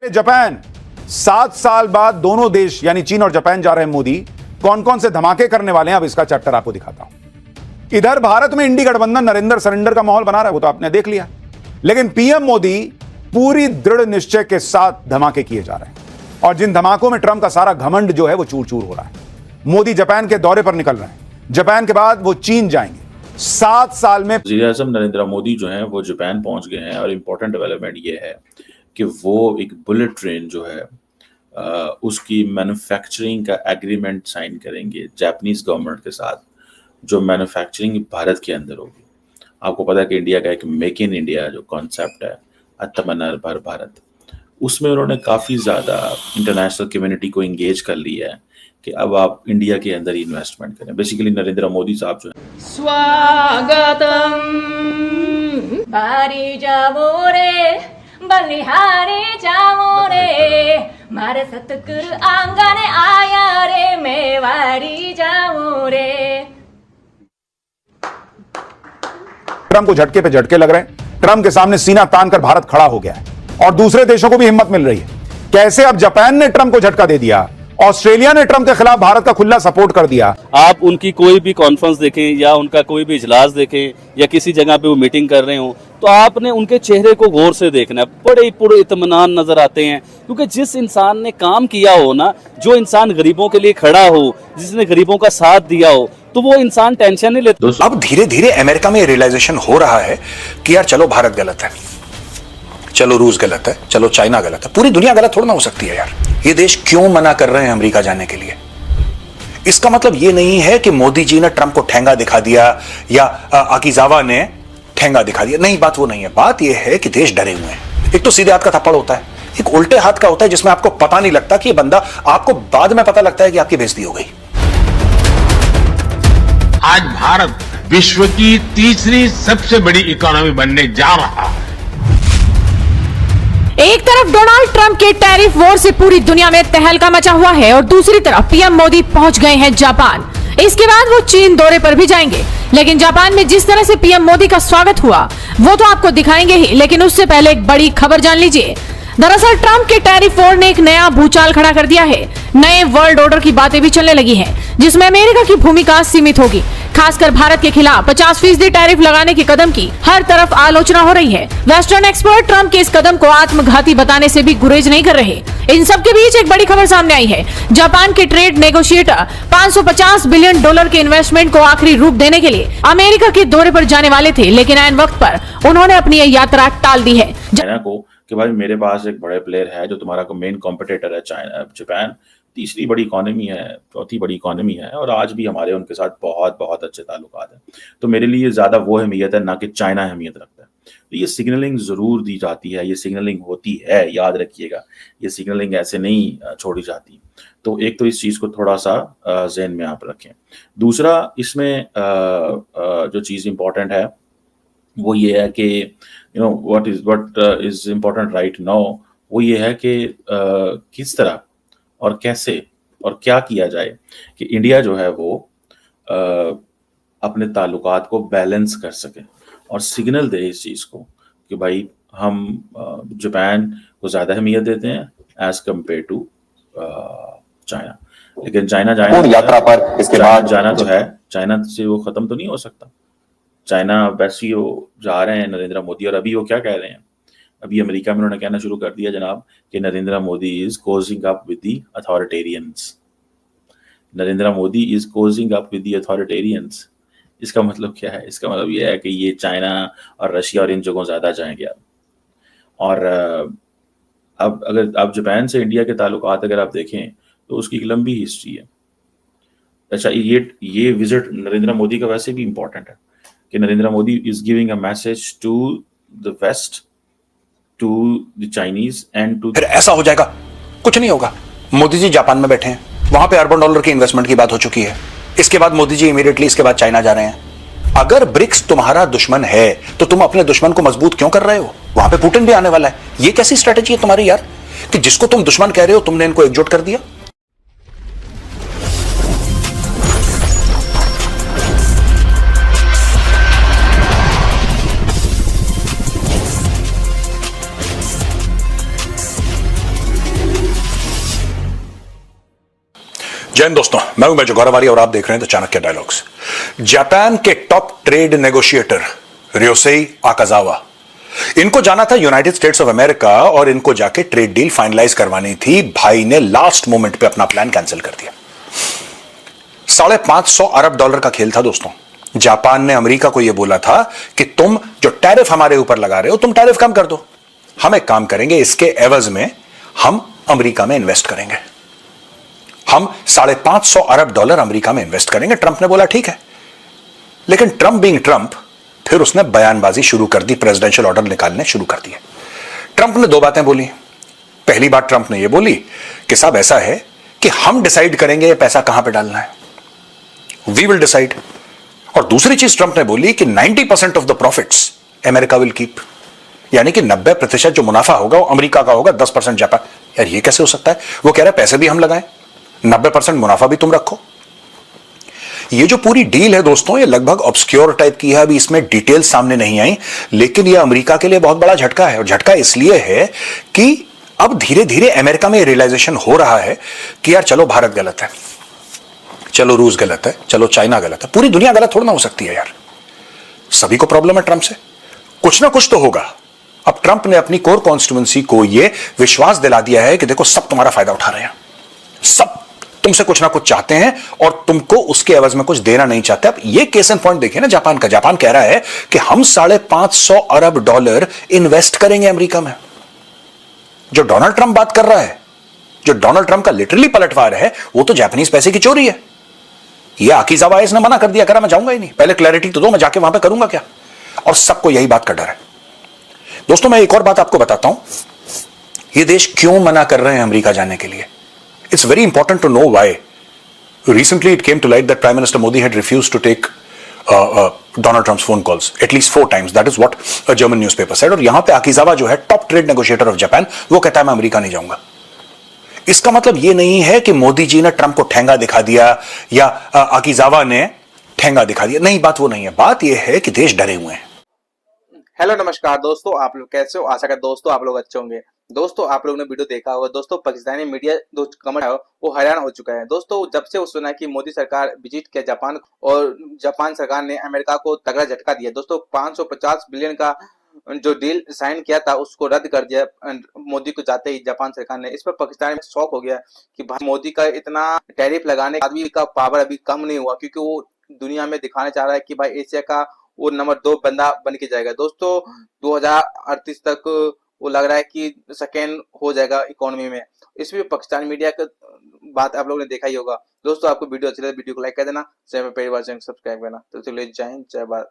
Japan 7 साल बाद दोनों देश यानी चीन और जापान जा रहे हैं मोदी। कौन कौन से धमाके करने वाले हैं अब इसका चैप्टर आपको दिखाता हूं। इधर भारत में इंडी गठबंधन नरेंद्र सरेंडर का माहौल बना रहा है, वो तो आपने देख लिया, लेकिन पीएम मोदी पूरी दृढ़ निश्चय के साथ धमाके किए जा रहे हैं और जिन धमाकों में ट्रंप का सारा घमंड जो है वो चूर चूर हो रहा है। मोदी जापान के दौरे पर निकल रहे हैं, जापान के बाद वो चीन जाएंगे। 7 साल में वज़ीर-ए-आज़म नरेंद्र मोदी जो हैं वो जापान पहुंच गए हैं और इम्पोर्टेंट डेवलपमेंट ये है कि वो एक बुलेट ट्रेन जो है उसकी मैन्युफैक्चरिंग का एग्रीमेंट साइन करेंगे जापानीज गवर्नमेंट के साथ, जो मैन्युफैक्चरिंग भारत के अंदर होगी। आपको पता है कि इंडिया का एक मेक इन इंडिया जो कॉन्सेप्ट है, आत्मनिर्भर भारत, उसमें उन्होंने काफ़ी ज़्यादा इंटरनेशनल कम्युनिटी को इंगेज कर लिया है कि अब आप इंडिया के अंदर इन्वेस्टमेंट करें। बेसिकली नरेंद्र मोदी साहब जो है स्वागतम बारी जावो रे बलिहारी जावो रे मारे सतगुरु आंगन आया रे मेवाड़ी जावो रे। ट्रंप को झटके पे झटके लग रहे हैं। ट्रंप के सामने सीना तान कर भारत खड़ा हो गया है और दूसरे देशों को भी हिम्मत मिल रही है। कैसे अब जापान ने ट्रंप को झटका दे दिया, ऑस्ट्रेलिया ने ट्रंप के खिलाफ भारत का खुला सपोर्ट कर दिया। आप उनकी कोई भी कॉन्फ्रेंस देखें या उनका कोई भी इजलास देखें या किसी जगह पे वो मीटिंग कर रहे हो तो आपने उनके चेहरे को गौर से देखना है। बड़े पूरे इत्मीनान नजर आते हैं, क्योंकि जिस इंसान ने काम किया हो ना, जो इंसान गरीबों के लिए खड़ा हो, जिसने गरीबों का साथ दिया हो, तो वो इंसान टेंशन नहीं लेता। अब धीरे धीरे अमेरिका में रियलाइजेशन हो रहा है कि यार चलो भारत गलत है, चलो रूस गलत है, चलो चाइना गलत है, पूरी दुनिया गलत थोड़ा ना हो सकती है यार। ये देश क्यों मना कर रहे हैं अमेरिका जाने के लिए? इसका मतलब ये नहीं है कि मोदी जी ने ट्रंप को ठेंगा दिखा दिया या आकिजावा ने ठेंगा दिखा दिया, नहीं, बात वो नहीं है। बात ये है कि देश डरे हुए हैं। एक तो सीधे हाथ का थप्पड़ होता है, एक उल्टे हाथ का होता है जिसमें आपको पता नहीं लगता कि ये बंदा, आपको बाद में पता लगता है कि आपकी बेइज्जती हो गई। आज भारत विश्व की तीसरी सबसे बड़ी इकोनॉमी बनने जा रहा है। एक तरफ डोनाल्ड ट्रंप के टैरिफ वॉर से पूरी दुनिया में तहलका मचा हुआ है और दूसरी तरफ पीएम मोदी पहुंच गए हैं जापान। इसके बाद वो चीन दौरे पर भी जाएंगे, लेकिन जापान में जिस तरह से पीएम मोदी का स्वागत हुआ वो तो आपको दिखाएंगे ही, लेकिन उससे पहले एक बड़ी खबर जान लीजिए। दरअसल ट्रंप के टैरिफ वॉर ने एक नया भूचाल खड़ा कर दिया है। नए वर्ल्ड ऑर्डर की बातें भी चलने लगी हैं, जिसमें अमेरिका की भूमिका सीमित होगी। खासकर भारत के खिलाफ 50% टैरिफ लगाने के कदम की हर तरफ आलोचना हो रही है। वेस्टर्न एक्सपर्ट ट्रंप के इस कदम को आत्मघाती बताने से भी गुरेज नहीं कर रहे। इन सब के बीच एक बड़ी खबर सामने आई है। जापान के ट्रेड नेगोशिएटर $550 बिलियन के इन्वेस्टमेंट को आखिरी रूप देने के लिए अमेरिका के दौरे पर जाने वाले थे, लेकिन ऐन वक्त पर उन्होंने अपनी यह यात्रा टाल दी है। चाइना को कि भाई मेरे पास एक बड़े प्लेयर है जो तुम्हारा मेन कॉम्पिटिटर है, चाइना, जापान तीसरी बड़ी इकोनॉमी है, चौथी बड़ी इकोनॉमी है और आज भी हमारे उनके साथ बहुत बहुत अच्छे ताल्लुकात हैं। तो मेरे लिए ज़्यादा वो अहमियत है ना कि चाइना अहमियत रखता है। तो ये सिग्नलिंग ज़रूर दी जाती है, ये सिग्नलिंग होती है, याद रखिएगा, ये सिग्नलिंग ऐसे नहीं छोड़ी जाती। तो एक तो इस चीज़ को थोड़ा सा जहन में आप रखें। दूसरा इसमें जो चीज़ इम्पोर्टेंट है वो ये है कि what is important right now, वो ये है कि किस तरह और कैसे और क्या किया जाए कि इंडिया जो है वो अपने ताल्लुकात को बैलेंस कर सके और सिग्नल दे इस चीज़ को कि भाई हम जापान को ज़्यादा अहमियत देते हैं एज कम्पेयर टू चाइना। लेकिन चाइना यात्रा पर इसके बाद जाना तो है, चाइना से वो ख़त्म तो नहीं हो सकता। चाइना वैसे ही वो जा रहे हैं नरेंद्र मोदी, और अभी वो क्या कह रहे हैं, अभी अमेरिका में उन्होंने कहना शुरू कर दिया जनाब कि Narendra Modi is cozying up with the authoritarians. Narendra Modi is cozying up with the authoritarians. इसका मतलब क्या है? इसका मतलब ये है कि ये चाइना और रशिया और इन जगहों ज़्यादा जाएंगे अब। और अब अगर आप जापान से इंडिया के ताल्लुकात अगर आप देखें तो उसकी एक लंबी हिस्ट्री है। अच्छा, ये विजिट नरेंद्र मोदी का वैसे भी इम्पोर्टेंट है कि Narendra Modi is giving a message to the west, to the Chinese and to. फिर ऐसा हो जाएगा? कुछ नहीं होगा। मोदी जी जापान में बैठे हैं, वहां पे अरबों डॉलर की इन्वेस्टमेंट की बात हो चुकी है। इसके बाद मोदी जी इमीडिएटली इसके बाद चाइना जा रहे हैं। अगर ब्रिक्स तुम्हारा दुश्मन है तो तुम अपने दुश्मन को मजबूत क्यों कर रहे हो? वहां पे पुतिन भी आने वाला है। ये कैसी स्ट्रेटेजी है तुम्हारी यार, कि जिसको तुम दुश्मन कह रहे हो तुमने इनको एकजुट कर दिया। जय हिंद दोस्तों, मैं हूं मेजर गौरवाली और आप देख रहे हैं द चाणक्य डायलॉग्स। जापान के टॉप ट्रेड नेगोशिएटर रियोसेई आकाजावा, इनको जाना था यूनाइटेड स्टेट्स ऑफ अमेरिका और इनको जाके ट्रेड डील फाइनलाइज करवानी थी। भाई ने लास्ट मोमेंट पे अपना प्लान कैंसिल कर दिया। $550 अरब का खेल था दोस्तों। जापान ने अमेरिका को यह बोला था कि तुम जो टैरिफ हमारे ऊपर लगा रहे हो, तुम टैरिफ कम कर दो, हम एक काम करेंगे, इसके एवज में हम अमेरिका में इन्वेस्ट करेंगे, हम $550 अरब अमेरिका में इन्वेस्ट करेंगे। ट्रंप ने बोला ठीक है, लेकिन ट्रंप बीइंग ट्रंप फिर उसने बयानबाजी शुरू कर दी, प्रेसिडेंशियल ऑर्डर निकालने शुरू कर दिए। ट्रंप ने दो बातें बोली। पहली बात ट्रंप ने यह बोली कि साहब ऐसा है कि हम डिसाइड करेंगे ये पैसा कहां पे डालना है, वी विल डिसाइड। और दूसरी चीज ट्रंप ने बोली कि 90% of the profits America will keep, यानी कि 90% जो मुनाफा होगा वो अमेरिका का होगा, 10% जापान। यार ये कैसे हो सकता है? वो कह रहा है पैसे भी हम लगाएं, 90% मुनाफा भी तुम रखो। ये जो पूरी डील है दोस्तों, ये लगभग ऑब्सक्योर टाइप की है, अभी इसमें डिटेल्स सामने नहीं आई, लेकिन ये अमेरिका के लिए बहुत बड़ा झटका है। और झटका इसलिए है कि अब धीरे धीरे अमेरिका में रियलाइजेशन हो रहा है कि यार चलो भारत गलत है, चलो रूस गलत है, चलो चाइना गलत है, पूरी दुनिया गलत थोड़ा ना हो सकती है यार। सभी को प्रॉब्लम है ट्रंप से, कुछ ना कुछ तो होगा। अब ट्रंप ने अपनी कोर कॉन्स्टिट्यूएंसी को यह विश्वास दिला दिया है कि देखो सब तुम्हारा फायदा उठा रहे हैं, सब तुमसे कुछ ना कुछ चाहते हैं और तुमको उसके एवज में कुछ देना नहीं चाहते। अब ये केस एंड पॉइंट देखिए ना जापान का। जापान कह रहा है कि हम $550 अरब इन्वेस्ट करेंगे अमेरिका में। जो डोनाल्ड ट्रंप बात कर रहा है, जो डोनाल्ड ट्रंप का लिटरली पलटवार है, वो तो जापानीज पैसे की चोरी है। ये आकाजावा ने मना कर दिया, करा मैं जाऊंगा ही नहीं, पहले क्लैरिटी तो दो, मैं जाके वहां पे करूंगा क्या। और सबको यही बात का डर है दोस्तों। मैं एक और बात आपको बताता हूं, ये देश क्यों मना कर रहे हैं अमेरिका जाने के लिए। It's very important to know why. Recently, it came to light that Prime Minister Modi had refused to take Donald Trump's phone calls at least 4 times. That is what a German newspaper said. और यहां पे आकाजावा जो है top trade negotiator of Japan, वो कहता है मैं America नहीं जाऊंगा। इसका मतलब ये नहीं है कि मोदी जी ने ट्रंप को ठेंगा दिखा दिया या आकाजावा ने ठेंगा दिखा दिया, नहीं, बात वो नहीं है। बात यह है कि देश डरे हुए हैं। हेलो नमस्कार दोस्तों, आप लोग कैसे हो? आशा करता दोस्तों आप लोग अच्छे होंगे। दोस्तों आप लोगों ने वीडियो देखा होगा दोस्तों, पाकिस्तानी मीडिया जो कमेंट है वो हैरान हो चुका है दोस्तों। जब से वो सुना कि मोदी सरकार विजिट किया जापान और जापान सरकार ने अमेरिका को तगड़ा झटका दिया दोस्तों, 550 बिलियन का जो डील साइन किया था उसको रद्द कर दिया मोदी को जाते ही जापान सरकार ने। इस पर पाकिस्तान में शौक हो गया कि भाई मोदी का इतना टैरिफ लगाने का आदमी का पावर अभी कम नहीं हुआ, क्योंकि वो दुनिया में दिखाना चाह रहा है कि भाई एशिया का वो नंबर 2 बंदा बन के जाएगा दोस्तों। 2038 तक वो लग रहा है कि सेकेंड हो जाएगा इकोनॉमी में। इसमें पाकिस्तान मीडिया का बात आप लोगों ने देखा ही होगा दोस्तों। आपको वीडियो अच्छी लगे वीडियो को लाइक कर देना, चैनल पर पहली बार चैनल सब्सक्राइब करना। तो चलिए जय हिंद, जय भारत।